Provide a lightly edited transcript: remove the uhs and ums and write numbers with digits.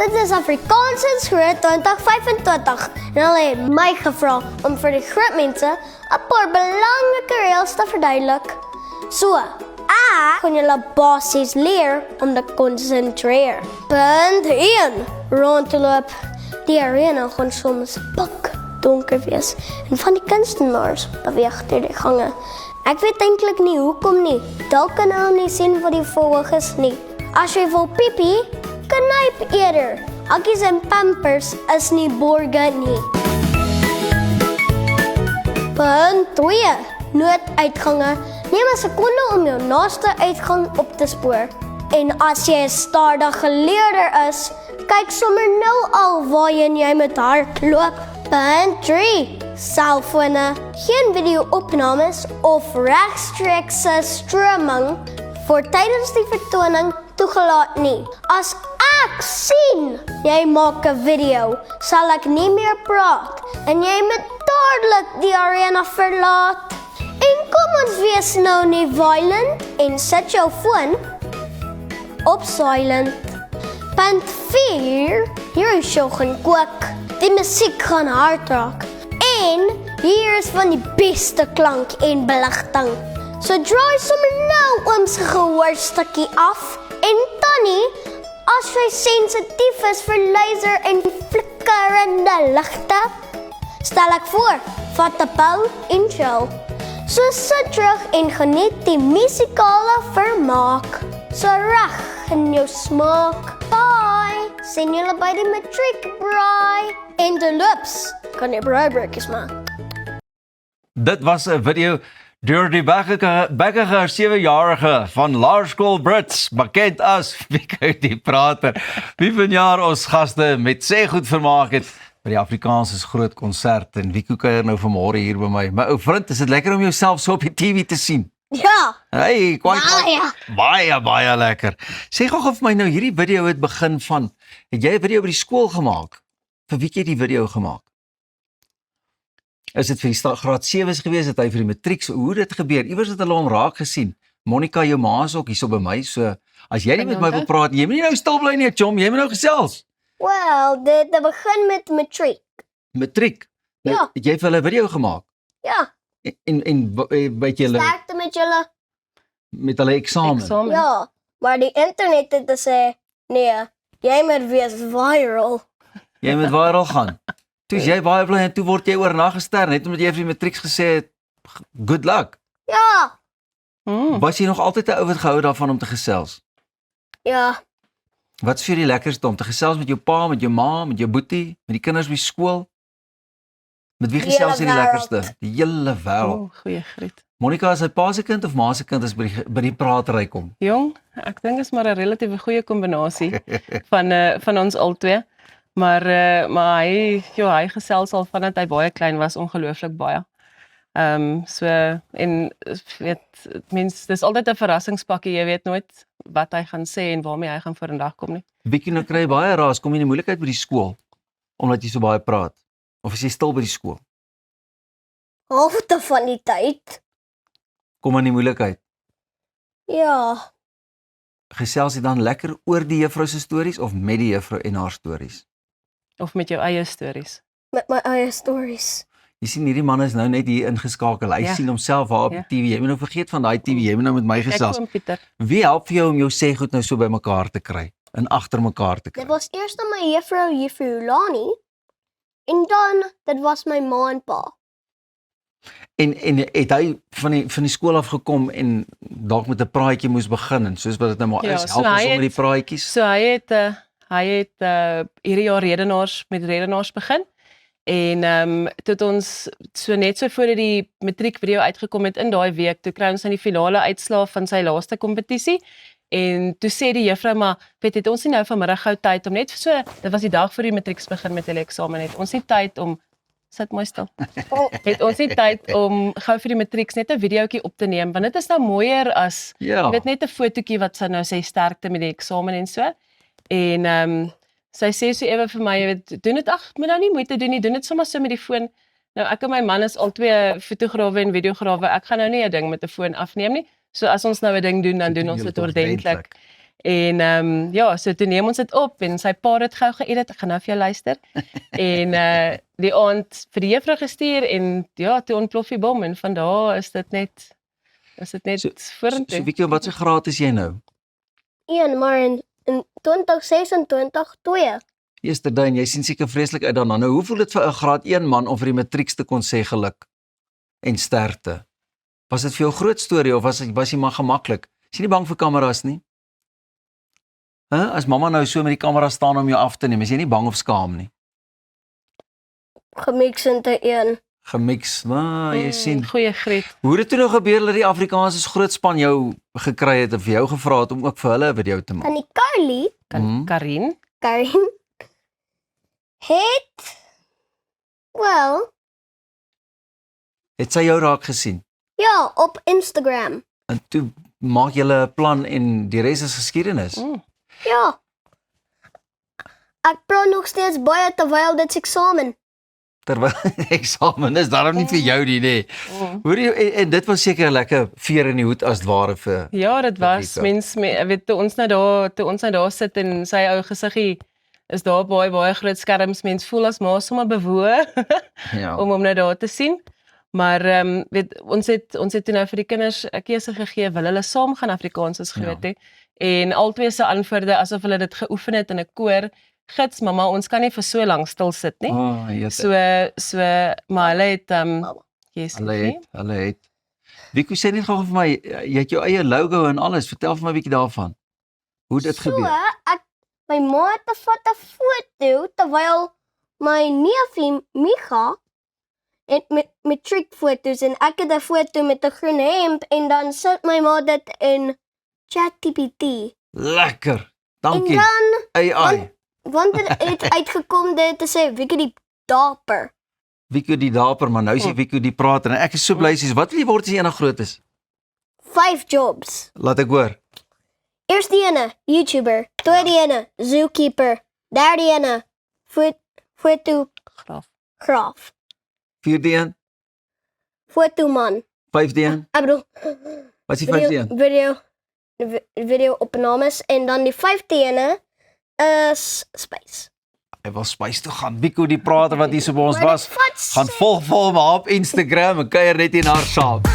Dit is Afrikaans in Groot 2025 en hulle het my gevra om vir die groot mense 'n paar belangrike reëls te verduidelik. So, ek gaan julle basies leer om te konsentreer. Punt 1. Rond te loop. Die arena gaan soms donker wees en van die kunstenaars beweeg deur die gange. Ek weet eintlik nie hoekom nie. Dalk kan hulle nie sien wat die verhoog is nie. As jy wil piepie, knyp eerder. Akkies en pampers is nie borge nie. Punt 2. Nooduitgange. Neem 'n sekonde om jou naaste uitgang op te spoor. En as jy 'n stadige leerder is, kyk sommer nou al waarheen jy met hardloop. Punt 3. Selfone. Geen video-opnames of regstreekse stroming voor tydens die vertoning toegelaat nie. As ek sien jy maak 'n video, sal ek nie meer praat en jy moet dadelik die arena verlaat. En kom ons wees nou nie violent en sit jou foon op silent. Punt 4. Hierdie show gaan kook. Die musiek gaan hard raak. En hier is van die beste klank en beligting. So draai sommer nou oom se gehoorstukkie af. En Tannie, as jy sensitief is vir laser en flikkerende ligte, stel ek voor, vat 'n pil en chill. So sit terug en geniet die musikale vermaak. So reg in jou smaak. Bye! Sien julle by die matriek braai. En de loops kan jy braaibreekies maak. Dit was 'n video deur die bekkige 7-jarige van Laerskool Brits, bekend as Wieke die Prater. Wie vanjaar ons gaste met sê goed vermaak het by die Afrikaans groot konsert en Wieke kuier nou vanmôre hier by my. My ou vriend, is dit lekker om jouself so op die TV te sien? Ja. Hey, baie lekker. Sê gou vir my nou, hierdie video het begin van, het jy 'n video by die skool gemaak? Vir wie het jy die video gemaak? Is dit vir die graad 7's gewees, het hy vir die matriek, hoe het dit gebeur? Iewers het hulle hom raak gesien. Monica, jou ma is ook hier so by my, so as jy nie met my wil praat, jy moet nie nou stil bly nie, chom, jy moet nou gesels. Wel, dit begin met matriek. Matriek? Nou, Ja. het jy vir hulle 'n video gemaak? Ja. En weet jy hulle Sterkte met julle. met hulle eksamen? Ja, maar die internet het gesê, nee, jy moet wees viral. Jy moet viral gaan. Toe is jy baie bly en toe word jy oornag gester, net omdat jy vir die matriek gesê het, good luck. Ja. Was jy nog altyd 'n ou wat gehou daarvan om te gesels? Ja. Wat is vir die lekkerste om te gesels met jou pa, met jou ma, met jou boetie, met die kinders by skool? Met wie gesels jy die lekkerste? Die hele wêreld. Goeie griet. Monica, is hy pa se kind of ma se kind as by die pratery kom? Jong, ek dink is maar 'n relatief goeie kombinasie van ons albei. Maar hy gesels al vandat hy baie klein was, ongelooflik baie. So en weet mens, dis altyd 'n verrassingspakkie, jy weet nooit wat hy gaan sê en waarmee hy gaan vorendag kom nie. Bietjie nou kry jy baie raas, kom jy in die moeilikheid by die skool omdat jy so baie praat? Of is jy stil by die skool? Halfte van die tyd. Kom in die moeilikheid. Ja. Gesels jy dan lekker oor die juffrou se stories of met die juffrou en haar stories? Of met jou eie stories. Met my eie stories. Jy sien hierdie man is nou net hier ingeskakel. Hy sien homself waar op die TV. Jy moet nou vergeet van daai TV. Jy moet nou met my gesels. Kyk, Pieter. Wie help vir jou om jou sê goed nou so bymekaar te kry en agter mekaar te kry? Dit was eers my juffrou Lani. En dan, dit was my ma en pa. En het hy van die skool af gekom en dalk met 'n praatjie moes begin en soos wat dit nou maar is, help ons met die praatjies. So hy het hierdie jaar redenaars begin. En tot ons net so voordat die matriek video uitgekom het in daai week, toe kry ons aan die finale uitslae van sy laaste kompetisie. En toe sê die juffrou, maar weet het ons nie nou vanmiddag gou tyd om net so, dit was die dag voor die matrieks begin met hulle eksamen, het ons nie tyd om, sit mooi stil, het ons nie tyd om gou vir die matrieks net 'n videoetjie op te neem, want dit is nou mooier as, jy weet net 'n fotootjie wat sy nou sê sterkte met die eksamen en so. En sy sê so ewe vir my, jy weet, doen dit, moet nou nie moeite doen nie, doen dit sommer so met die foon. Nou ek en my man is al twee fotograwe en videograwe, ek gaan nou nie 'n ding met 'n foon afneem nie. So as ons nou 'n ding doen, dan doen ons dit ordentlik. En ja, so toe neem ons dit op en sy pa het gou geëdit, ek gaan nou vir jou luister. En die aand vir die juffrou gestuur en ja, toe ontplof die bom en van daar is dit net vorentoe. So Wieke, wat se graad is jy nou? 1, maar in 2026, 2. Yesterday, jy sien seker vreeslik uit daarna. Nou, hoe voel dit vir 'n graad 1 man om vir die matrieks te kon sê geluk en sterkte? Was dit vir jou 'n groot storie of was jy maar gemaklik? Is jy nie bang vir kameras nie? As mamma nou so met die kamera staan om jou af te neem, is jy nie bang of skaam nie? Gemix into 1. Gemix, maar jy sien. Goeie greet. Hoe het dit toe nou gebeur dat die Afrikaanse groot span jou gekry het en vir jou gevra het om ook vir hulle 'n video te maak? En die Carly, Karin, Karin, Het sy jou raak gesien? ja, op Instagram. En toe maak julle 'n plan en die res is geskiedenis. Ja. Ek praat nog steeds baie terwyl dit eksamen. Terwyl eksamen is daarom nie vir jou nie, nê. Hoor jy, en dit was seker 'n lekker veer in die hoed as het ware vir ja, dit was Rika. weet toe ons nou daar sit en sy ou gesiggie is daar baie groot skerms, mens voel as ma sommer bewoe ja. om hom nou daar te sien. Maar weet ons het toe nou vir die kinders 'n keuse gegee, wil hulle saam gaan Afrikaans as groot hè. En albei se antwoorde asof hulle dit geoefen het in 'n koor. Gits mamma, ons kan nie vir so lank stil sit nie. So maar hulle het yes, Hulle het. Wieke, sê net gou vir my, jy het jou eie logo en alles. Vertel vir my 'n bietjie daarvan. Hoe dit gebeur. My ma het 'n foto terwyl my neefie Micha het met matriekfoto's en ek het 'n foto met 'n groen hemp en dan sit my ma dit in ChatGPT. Lekker. Dankie. En dan AI. want dit het uitgekom dit te sê Wieke die daper. Wieke die daper, maar nou sê Wieke die prater en ek is so bly sies. Wat wil jy word as jy eendag groot is? 5 jobs. Laat ek hoor. Eerste ene, YouTuber. Tweede ene, zookeeper. Derde ene, fotograaf. Vierde een, Fotoman. vyfde een. Ek bedoel, Wat is die vyfde een? video opnames en dan die 5de ene is space. Hy wil spys toe gaan. Wieke die prater wat hier so by ons Maar was, dit vat gaan volg vir hom op Instagram en kuier net hier na haar saam.